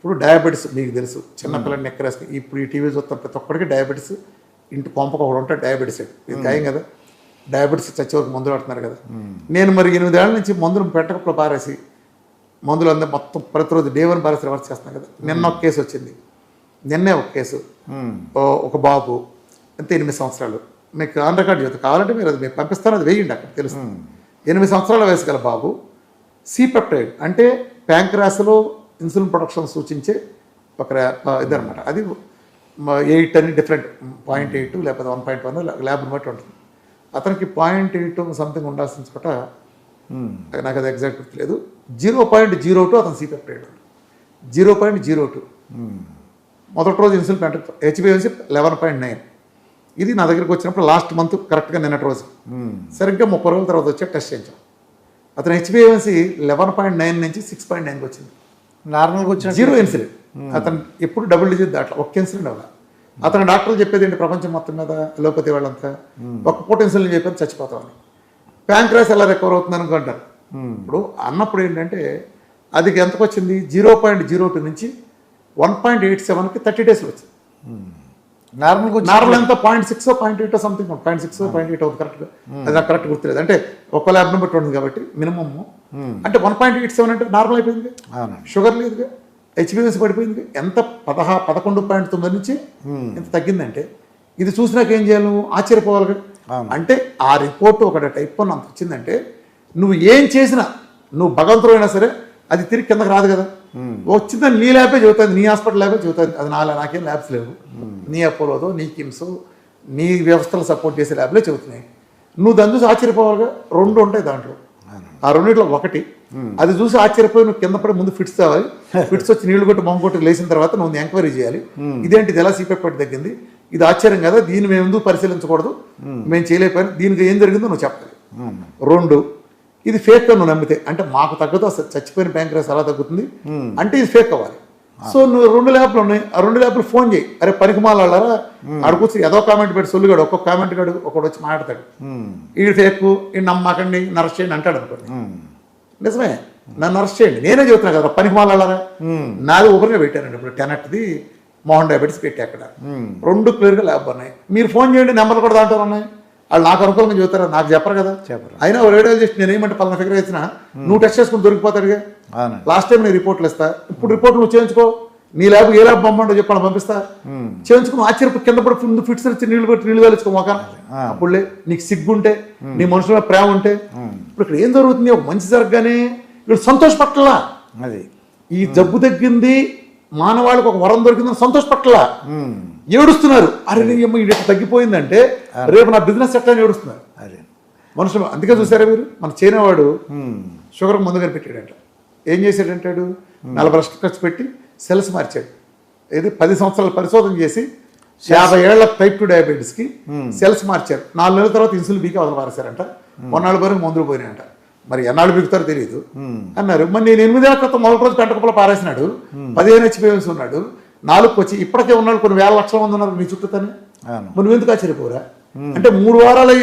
ఇప్పుడు డయాబెటీస్ మీకు తెలుసు, చిన్నపిల్లల్ని ఎక్కరేసుకుని ఇప్పుడు ఈ టీవీ చూస్తాం ప్రతి ఒక్కడికి డయాబెటీస్, ఇంటి కొంపకు ఒకడు ఉంటే డయాబెటీస్ ఇది ఖాయం కదా. డయాబెటీస్ చచ్చే వరకు మందులు పడుతున్నారు కదా. నేను మరి 8 ఏళ్ల నుంచి మందులు పెట్టకపోతే పారేసి మందులు అందరూ మొత్తం ప్రతిరోజు డే 1 పారేసి రివర్స్ చేస్తున్నాను కదా. నిన్న ఒక కేసు వచ్చింది, నిన్నే ఒక కేసు, ఒక బాబు అంతే 8 సంవత్సరాలు. మీకు ఆన్ రికార్డ్ చెప్తా, కావాలంటే మీరు అది మీకు పంపిస్తాను, అది వేయండి అక్కడ తెలుస్తుంది. 8 సంవత్సరాల వయసు గల బాబు, C-పెప్టైడ్ అంటే ప్యాంక్రాస్లో ఇన్సులిన్ ప్రొడక్షన్ సూచించే ఒక ఇదనమాట. అది 8 అని డిఫరెంట్ 0.8 లేకపోతే 1.1 ల్యాబ్ని బట్టి ఉంటుంది. అతనికి 0.8 సంథింగ్ ఉండాల్సిన చోట నాకు అది ఎగ్జాక్ట్ గుర్తులేదు, 0.02 అతను C-పెప్టైడ్ 0.02. మొదటి రోజు ఇన్సులిన్ HbA1c 11.9. ఇది నా దగ్గరికి వచ్చినప్పుడు లాస్ట్ మంత్ కరెక్ట్గా నిన్నటి రోజు సరిగ్గా 30 రోజుల తర్వాత వచ్చి టెస్ట్ చేయించాం. అతను HbA1c 11.9 నుంచి 6.9కి వచ్చింది. నార్మల్గా వచ్చిన 0 ఇన్సులిన్. అతను ఎప్పుడు డబుల్ డిజిట్ దాంట్లో ఒక్క ఇన్సులిన్ అవ్వాలి. అతను డాక్టర్లు చెప్పేది ఏంటి, ప్రపంచం మొత్తం మీద లోపతి వాళ్ళంతా ఒక్క పూట ఇన్సులిన్ చెప్పారు చచ్చిపోతామని. ప్యాంక్రాస్ ఎలా రికవర్ అవుతుంది అనుకుంటారు. ఇప్పుడు అన్నప్పుడు ఏంటంటే అది ఎంతకు వచ్చింది, 0.02 నుంచి 1.87కి 30 డేస్లో వచ్చింది. నార్మల్ ఎంత 0.6 0.8 సంథింగ్ 0.6 0.8 అవుతుంది కరెక్ట్గా, అది నాకు కరెక్ట్ గుర్తులేదు. అంటే ఒక్క ల్యాబ్ని బట్టి ఉంటుంది కాబట్టి మినిమమ్. అంటే 1.87 అంటే నార్మల్ అయిపోయింది, షుగర్ లేదుగా, HbA1c పడిపోయింది. ఎంత 11.9 నుంచి ఎంత తగ్గిందంటే ఇది చూసినాక ఏం చేయాలి, ఆశ్చర్యపోవాలి. అంటే ఆ రిపోర్ట్ ఒకటి టైప్ 1 అంత వచ్చిందంటే నువ్వు ఏం చేసినా, నువ్వు భగవంతుడు అయినా సరే అది తిరిగి కిందకి రాదు కదా. వచ్చిందని నీ ల్యాబే చెబుతుంది, నీ హాస్పిటల్ ల్యాబే చెబుతుంది. అది నాకేం ల్యాబ్స్ లేవు, నీ అపోలోదో నీ కిమ్స్ నీ వ్యవస్థలు సపోర్ట్ చేసే ల్యాబ్లే చెబుతున్నాయి. నువ్వు దాన్ని చూసి ఆశ్చర్యపోవాలిగా. 2 ఉంటాయి దాంట్లో, ఆ రెండిట్లో ఒకటి అది చూసి ఆశ్చర్యపోయి నువ్వు కింద పడి ముందు ఫిట్స్ అవ్వాలి. ఫిట్స్ వచ్చి నీళ్లు కొట్టి మొమ్మ కొట్టి లేచిన తర్వాత నువ్వు ఎంక్వైరీ చేయాలి, ఇదేంటిది ఎలా C-పెప్టైడ్ తగ్గింది, ఇది ఆశ్చర్యం కదా, దీన్ని మేము ఎందుకు పరిశీలించకూడదు, మేము చేయలేకపోయినా దీనికి ఏం జరిగిందో నువ్వు చెప్పాలి. 2 ఇది ఫేక్ అని నువ్వు నమ్మితే, అంటే మాకు తగ్గదు అసలు చచ్చిపోయిన ప్యాంక్రాస్ ఎలా తగ్గుతుంది అంటే ఇది ఫేక్ అవ్వాలి. సో నువ్వు 2 ల్యాబ్లు ఉన్నాయి, ఆ 2 ల్యాబ్లు ఫోన్ చేయి. అరే పనికిమాలారా అడుగుచ్చి ఏదో కామెంట్ పెట్టి సొల్లుగాడు, ఒక్కొక్క కామెంట్ గాడు ఒకడు వచ్చి మాట్లాడతాడు, ఈ ఫేక్, ఈ నమ్మకండి నరస్ట్ చేయండి అంటాడు అనుకోండి. నిజమే, నన్ను అరెస్ట్ చేయండి, నేనే చెబుతున్నా కదా పనికిమాలారా. నాది ఒకరిగా పెట్టానండి ఇప్పుడు 10 మోహన్ డయాబెటీస్ పెట్టి అక్కడ 2 క్లియర్గా ల్యాబ్ ఉన్నాయి. మీరు ఫోన్ చేయండి, నెంబర్లు కూడా దాంట్లో ఉన్నాయి. వాళ్ళు నాకు అనుకూలంగా చెబుతారా, నాకు చెప్పరు కదా. అయినా రేడియాలజిస్ట్ నేను ఏమంటే పలానా ఫిగర్ వేసినా నువ్వు టెస్ట్ చేసుకుని దొరికిపోతాడుగా. లాస్ట్ టైం నేను రిపోర్ట్లు ఇస్తా, ఇప్పుడు రిపోర్ట్ నువ్వు చేయించుకో, నీ ల్యాబ్ ఏ ల్యాబ్ పంపండో చెప్పాను పంపిస్తా, చేయించుకుని ఆశ్చర్యపోయి కింద పడి ముందు ఫిట్స్ వచ్చి నీళ్ళు పెట్టి నీళ్ళు తలుచుకో మొక్క. అప్పుడులే నీకు సిగ్గుంటే, నీ మనుషుల ప్రేమ ఉంటే. ఇప్పుడు ఇక్కడ ఏం జరుగుతుంది, ఒక మంచి జరగగానే వీళ్ళు సంతోషపట్లా. అది ఈ జబ్బు తగ్గింది, మానవాళికి ఒక వరం దొరికిందని సంతోషపట్లా, ఏడుస్తున్నారు. అరే ఇది తగ్గిపోయిందంటే రేపు నా బిజినెస్ ఎట్లా అని ఏడుస్తున్నారు అదే మనుషులు. అందుకే చూసారా మీరు, మన చైనా వాడు షుగర్ మందు కనిపెట్టాడంట. ఏం చేశాడంటాడు, 40 లక్షలు ఖర్చు పెట్టి సెల్స్ మార్చాడు. ఇది 10 సంవత్సరాలు పరిశోధన చేసి 50 ఏళ్ల టైప్ 2 డయాబెటీస్కి సెల్స్ మార్చారు. 4 నెలల తర్వాత ఇన్సులిన్ బీకి వదల మారేశారంట. 1 నాడు వరకు మందులు పోయినాయంట. మరి ఎన్నాళ్ళు బిగుతారో తెలియదు అన్నారు. మరి నేను 8 ఏళ్ల క్రితం మొదటి రోజు పెంటకుప్పలో పారేసినాడు, 15 HbA1c ఉన్నాడు, 4కి వచ్చి ఇప్పటికే ఉన్నాడు కొన్ని వేల లక్షల మంది ఉన్నారు మీ చుట్టూతానే. మరి నువ్వు ఎందుకు ఆశ్చర్యపోరా? అంటే 3 వారాలు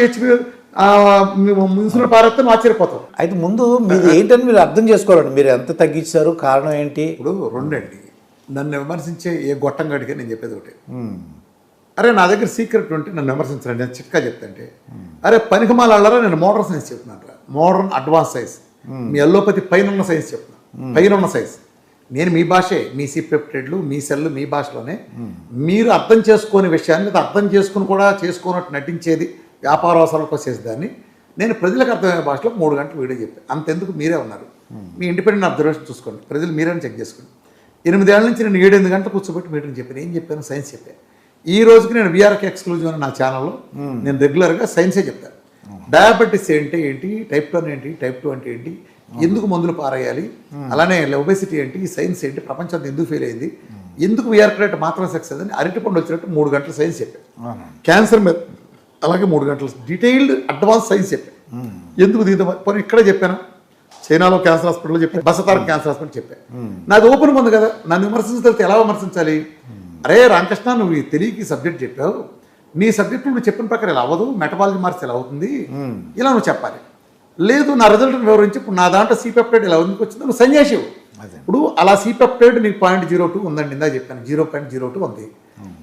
ఇన్సులిన్ పారేస్తే నువ్వు ఆశ్చర్యపోతావు. అయితే ముందు మీరు ఏంటని మీరు అర్థం చేసుకోవాలండి, మీరు ఎంత తగ్గించారు, కారణం ఏంటి? ఇప్పుడు 2 అండి, నన్ను విమర్శించే ఏ గొట్టంగాడికి నేను చెప్పేది ఒకటి, అరే నా దగ్గర సీక్రెట్ ఉంటే నన్ను విమర్శించండి, నేను చిట్కా చెప్తాంటే, అరే పనికిమాలారా నేను మోడర్న్ సైన్స్ చెప్తున్నాను రా, మోడర్న్ అడ్వాన్స్ సైన్స్. మీ అల్లోపతి పైన ఉన్న సైన్స్ చెప్తున్నాను, పైన ఉన్న సైన్స్. నేను మీ భాషే, మీ C-పెప్టైడ్లు మీ సెల్లు మీ భాషలోనే మీరు అర్థం చేసుకోని విషయాన్ని, లేదా అర్థం చేసుకుని కూడా చేసుకోనట్టు నటించేది వ్యాపార అవసరాలకు వచ్చేసేదాన్ని నేను ప్రజలకు అర్థమయ్యే భాషలో 3 గంటలు వీడియో చెప్పాను. అంతెందుకు మీరే ఉన్నారు, మీ ఇండిపెండెంట్ అబ్జర్వేషన్ చూసుకోండి, ప్రజలు మీరే చెక్ చేసుకోండి. 8 ఏళ్ల నుంచి నేను 7-8 గంటలు కూర్చోబెట్టి మీటింగ్ చెప్పాను. ఏం చెప్పాను, సైన్స్ చెప్పాను. ఈ రోజుకి నేను VRK ఎక్స్క్లూజివ్ అని నా ఛానల్లో నేను రెగ్యులర్గా సైన్సే చెప్తాను. డయాబెటీస్ ఏంటి, టైప్ 1 ఏంటి, టైప్ 2 అంటే ఏంటి, ఎందుకు మందులు పారేయాలి, అలానే ఒబేసిటీ ఏంటి, సైన్స్ ఏంటి, ప్రపంచం ఎందుకు ఫెయిల్ అయింది, ఎందుకు VRK రేట్ మాత్రం సక్సెస్ అని అరటిపండు వచ్చినట్టు 3 గంటలు సైన్స్ చెప్పాను. క్యాన్సర్ మీద అలాగే 3 గంటలు డీటెయిల్డ్ అడ్వాన్స్ సైన్స్ చెప్పాను. ఎందుకు దీంతో పోనీ ఇక్కడే చెప్పాను, చైనాలో క్యాన్సర్ హాస్పిటల్లో చెప్పాను, బసతార్ క్యాన్సర్ హాస్పిటల్ చెప్పాను. నాది ఓపెన్ ఉంది కదా, నన్ను విమర్శించగలిగితే ఎలా విమర్శించాలి? అరే రామకృష్ణ, నువ్వు తెలియకి సబ్జెక్ట్ చెప్పావు, నీ సబ్జెక్ట్ నువ్వు చెప్పిన ప్రకారం ఇలా అవ్వదు, మెటబాలజీ మార్చి ఇలా అవుతుంది, ఇలా నువ్వు చెప్పాలి. లేదు నా రిజల్ట్ని వివరించి ఇప్పుడు నా దాంట్లో C-పెప్టైడ్ ఇలా ఎందుకు వచ్చిందో నువ్వు సన్యాసివు, ఇప్పుడు అలా సిపెప్టైడ్ నీకు 0.02 ఉందండి, ఇందా చెప్పాను 0.02 ఉంది.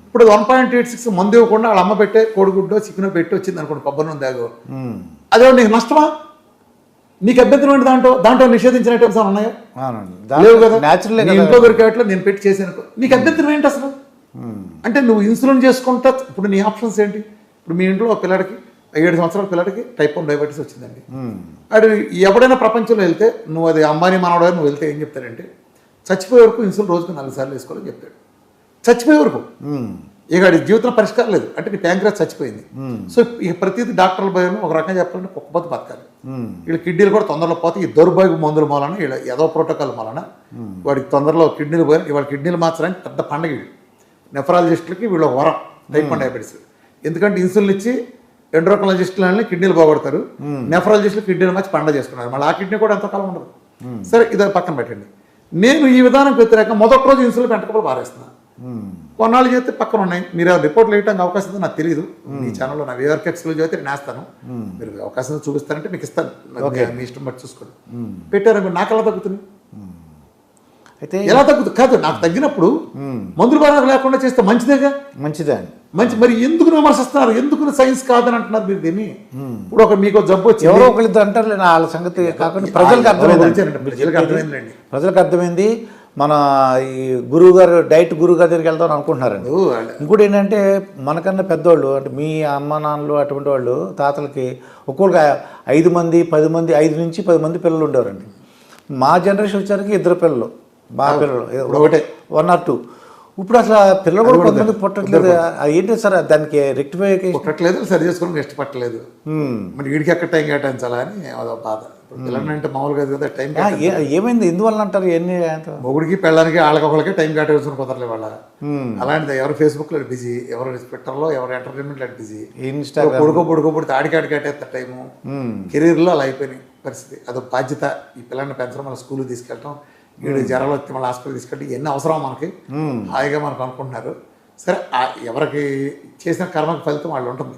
ఇప్పుడు 1.86 మందు ఇవ్వకుండా వాళ్ళ అమ్మ పెట్టే కోడిగుడ్డో చికెనో పెట్టి వచ్చింది అనుకోండి, కొబ్బరి నూనె దాగో, అదే నీకు నష్టమా? నీకు అభ్యంతరం ఏంటి? దాంట్లో నిషేధించిన ఐటమ్స్ ఉన్నాయా? లేవు కదా. నీ ఇంట్లో దొరికేట్లో నేను పెట్టి చేసాను, నీకు అభ్యంతరం ఏంటి అసలు? అంటే నువ్వు ఇన్సులిన్ చేసుకుంటా. ఇప్పుడు నీ ఆప్షన్స్ ఏంటి? ఇప్పుడు మీ ఇంట్లో ఒక పిల్లడికి 7 సంవత్సరాల పిల్లడికి టైప్ 1 డయాబెటీస్ వచ్చిందండి. అది ఎవడైనా ప్రపంచంలో వెళ్తే, నువ్వు అది అంబానీ మనవడా నువ్వు వెళ్తే ఏం చెప్తాడంటే, చచ్చిపోయే వరకు ఇన్సులిన్ రోజుకు 4 సార్లు వేసుకోవాలని చెప్తాడు. చచ్చిపోయే వరకు. ఇక అది జీవితం పరిష్కారం లేదు అంటే నీ ప్యాంక్రాస్ చచ్చిపోయింది. సో ఇక ప్రతిదీ డాక్టర్ల భయం. ఒక రకంగా చెప్పాలంటే కుక్కపోతే బతకాలి. వీళ్ళ కిడ్నీలు కూడా తొందరలో పోతే ఈ దౌర్భాగ్య మందుల మూలన, వీళ్ళ ఏదో ప్రోటోకాల్ మూలన వాడికి తొందరలో కిడ్నీలు పోయి ఇవాళ కిడ్నీలు మార్చడానికి పెద్ద పండగ. నెఫ్రాలజిస్టులకి వీళ్ళు ఒక వరం టైప్ 1 డయాబెటీస్. ఎందుకంటే ఇన్సులిన్ ఇచ్చి ఎండ్రోక్రాలజిస్టులని కిడ్నీలు పోగొడతారు, నెఫ్రాలజిస్టులు కిడ్నీలు మార్చి పండగ చేసుకున్నారు. మళ్ళీ ఆ కిడ్నీ కూడా ఎంతకాలం ఉండదు. సరే ఇది పక్కన పెట్టండి. నేను ఈ విధానానికి వ్యతిరేకంగా మొదటి రోజు ఇన్సులిన్ పెంటకపోతే పారేస్తున్నాను. కొన్నాళ్ళు చేస్తే పక్కన ఉన్నాయి. మీరు రిపోర్ట్లు వేయడానికి అవకాశం ఉందో నాకు తెలియదు. మీ ఛానల్లో నా విఆర్కెక్స్లో చేస్తే నేను వేస్తాను. మీరు అవకాశం చూపిస్తానంటే మీకు ఇస్తాను, మీ ఇష్టం బట్టి చూసుకోండి. పెట్టారు నాకు ఎలా తగ్గుతుంది? అయితే ఎలా తగ్గుతుంది కాదు, నాకు తగ్గినప్పుడు మందులు బాగా లేకుండా చేస్తే మంచిదేగా. మంచిదే మరి ఎందుకు విమర్శిస్తున్నారు? ఎందుకు సైన్స్ కాదని అంటున్నారు మీరు దీన్ని? ఇప్పుడు మీకు జబ్బు వచ్చి ఎవరో ఒకరిద్దరు అంటారు, వాళ్ళ సంగతి కాకుండా ప్రజలకు అర్థమైందండి. ప్రజలకు అర్థమైంది. మన ఈ గురువు గారు డైట్ గురువు గారి దగ్గరికి వెళ్దాం అనుకుంటున్నారండి. ఇంకోటి ఏంటంటే, మనకన్నా పెద్దవాళ్ళు అంటే మీ అమ్మ నాన్నలు అటువంటి వాళ్ళు తాతలకి ఒక్కొక్కరికి 5 మంది 10 మంది 5 నుంచి 10 మంది పిల్లలు ఉండేవారండి. మా జనరేషన్ వచ్చేసరికి 2 పిల్లలు, మా పిల్లలు ఒకటే 1 or 2. ఇప్పుడు అసలు పిల్లలు కూడా కొంతమంది పుట్టట్లేదు. ఏంటి సార్ దానికి రెక్టిఫై పుట్టట్లేదు, సరి చేసుకోవడం ఇష్టపట్టలేదు. మరి వీడికి ఎక్కడ టైం కేటాయించాలా అని అదో బాధ. పిల్లలంటే మామూలుగా కదా టైం ఏమైంది ఎందువల్ల అంటారు? ఎన్ని మొగుడికి పెళ్ళానికి వాళ్ళకొకరికి టైం కేటాయించుకుని కుదరలే వాళ్ళ. అలాంటిది ఎవరు ఫేస్బుక్లో బిజీ, ఎవరు ట్విట్టర్లో, ఎవరు ఎంటర్టైన్మెంట్లో బిజీ, పొడుకోబుడితే ఆడికాడి కేటేస్తారు టైము. కెరీర్లో అలా అయిపోయినాయి పరిస్థితి. అదొక బాధ్యత. ఈ పిల్లల్ని పెంచడం, మన స్కూల్కి తీసుకెళ్ళటం, వీడు జ్వరాలు వస్తే మళ్ళీ హాస్పిటల్ తీసుకెళ్ళి ఎన్ని అవసరం మనకి, హాయిగా మనకు అనుకుంటున్నారు. సరే ఎవరికి చేసిన కర్మకి ఫలితం వాళ్ళు ఉంటుంది.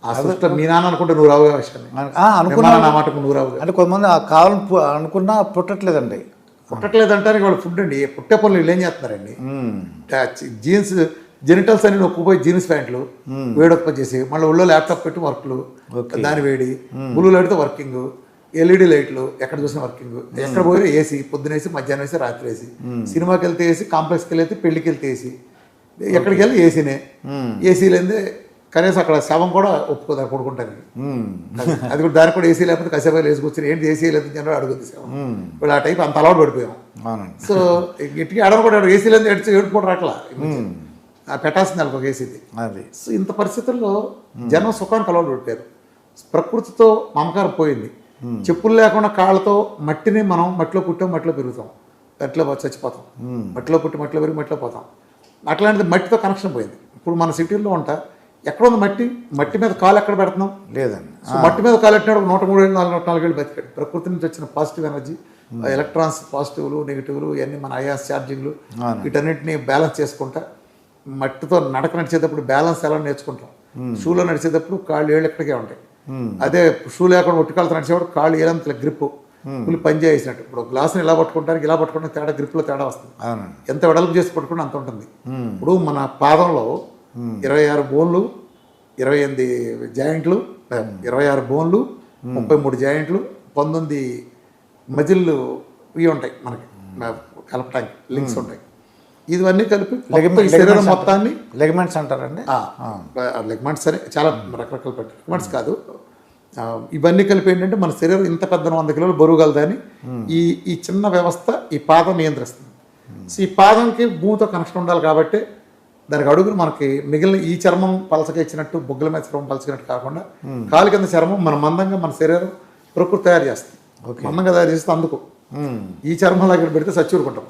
ఆ సృష్టి మీ నాన్న అనుకుంటే నువ్వు రావుగా విషయాన్ని అనుకున్నా నా మాటకు నువ్వు రావుగా. అంటే కొంతమంది కావాలని అనుకున్నా పుట్టట్లేదండి. పుట్టట్లేదంటానికి వాళ్ళు ఫుడ్ అండి. పుట్టే పనులు వీళ్ళు ఏం చేస్తున్నారండి? జీన్స్ జెనిటల్స్ అని నొక్కుపోయి జీన్స్ ప్యాంట్లు వేడొక్క చేసి మళ్ళీ ఒళ్ళో ల్యాప్టాప్ పెట్టి వర్క్లు, దాని వేడి బ్లూ లైట్తో వర్కింగ్, ఎల్ఈడి లైట్లు ఎక్కడ చూసిన వర్కింగ్, ఎక్కడ పోయి ఏసీ, పొద్దునేసి మధ్యాహ్నం వేసి రాత్రి వేసి, సినిమాకి వెళ్తే ఏసీ, కాంప్లెక్స్కి వెళ్తే పెళ్లికి వెళ్తే ఏసీ, ఎక్కడికి వెళ్ళి ఏసీనే. ఏసీ లేదే కనీసం అక్కడ శవం కూడా ఒప్పుకోదారు పడుకుంటానికి. అది కూడా దానికి కూడా ఏసీ లేకపోతే కసేపాయలు వేసుకొచ్చి ఏంటి ఏసీ లేదు జనరల్ అడుగుతుంది శవం. ఇప్పుడు ఆ టైప్ అంత అలవాటు పడిపోయాం. సో ఇంటికి అడవి కూడా ఏసీ లేదు ఏడుపు రాట్లా పెట్టాల్సింది వాళ్ళకి ఒక ఏసీది. సో ఇంత పరిస్థితుల్లో జనం సుఖానికి అలవాటు పడిపోయారు. ప్రకృతితో మమకారం పోయింది. చెప్పులు లేకుండా కాళ్ళతో మట్టిని మనం మట్టిలో పుట్టాం, మట్టిలో పెరుగుతాం, మట్టిలో చచ్చిపోతాం, మట్టిలో పుట్టి మట్టిలో పెరిగి మట్టిలో పోతాం. అట్లాంటిది మట్టితో కనెక్షన్ పోయింది. ఇప్పుడు మన సిటీల్లో ఉంటా ఎక్కడ ఉంది మట్టి? మట్టి మీద కాలు ఎక్కడ పెడుతున్నాం? లేదండి. సో మట్టి మీద కాలు పెట్టినాడు 103 ఏళ్ళు 104 ఏళ్ళు బతికాడు. ప్రకృతి నుంచి వచ్చిన పాజిటివ్ ఎనర్జీ, ఎలక్ట్రాన్స్ పాజిటివ్లు నెగిటివ్లు ఇవన్నీ మన అయాస్ ఛార్జింగ్లు వీటన్నింటినీ బ్యాలెన్స్ చేసుకుంటా మట్టితో నడక నడిచేటప్పుడు బ్యాలెన్స్ ఎలా నేర్చుకుంటాం. షూలో నడిచేటప్పుడు కాళ్ళు ఏళ్ళు ఎక్కడికే ఉంటాయి. అదే షూ లేకుండా ఒట్టికాలతో నడిచేవాడు కాళ్ళు ఏలంతల గ్రిప్ ఫుల్ పని చేసినట్టు. ఇప్పుడు గ్లాసుని ఇలా పట్టుకుంటానికి ఇలా పట్టుకుంటే తేడా, గ్రిప్లో తేడా వస్తుంది. ఎంత వెడల్పు చేసి పట్టుకుంటే అంత ఉంటుంది. ఇప్పుడు మన పాదంలో 26 బోన్లు, 28 జాయింట్లు, 26 బోన్లు, 33 జాయింట్లు, 19 మజిల్లు ఇవి ఉంటాయి మనకి కలపటానికి, లింక్స్ ఉంటాయి. ఇవన్నీ కలిపి శరీరం మొత్తాన్ని లెగ్మెంట్స్ అంటారండి. లెగ్మెంట్స్ అని చాలా రకరకాల పెట్టారు. లెగ్మెంట్స్ కాదు, ఇవన్నీ కలిపి ఏంటంటే మన శరీరం ఇంత పెద్ద 100 కిలోలు బరువు కలదని ఈ చిన్న వ్యవస్థ ఈ పాదం నియంత్రిస్తుంది. సో ఈ పాదంకి భూమితో కనెక్షన్ ఉండాలి కాబట్టి దానికి అడుగులు మనకి మిగిలిన ఈ చర్మం పలసగా ఇచ్చినట్టు బొగ్గల మీద చర్మం పలచగినట్టు కాకుండా కాలు కింద చర్మం మన మందంగా మన శరీరం ప్రకృతి తయారు చేస్తుంది. మందంగా తయారు చేస్తే అందుకు ఈ చర్మం దగ్గర పెడితే సచ్చూరుకుంటాం.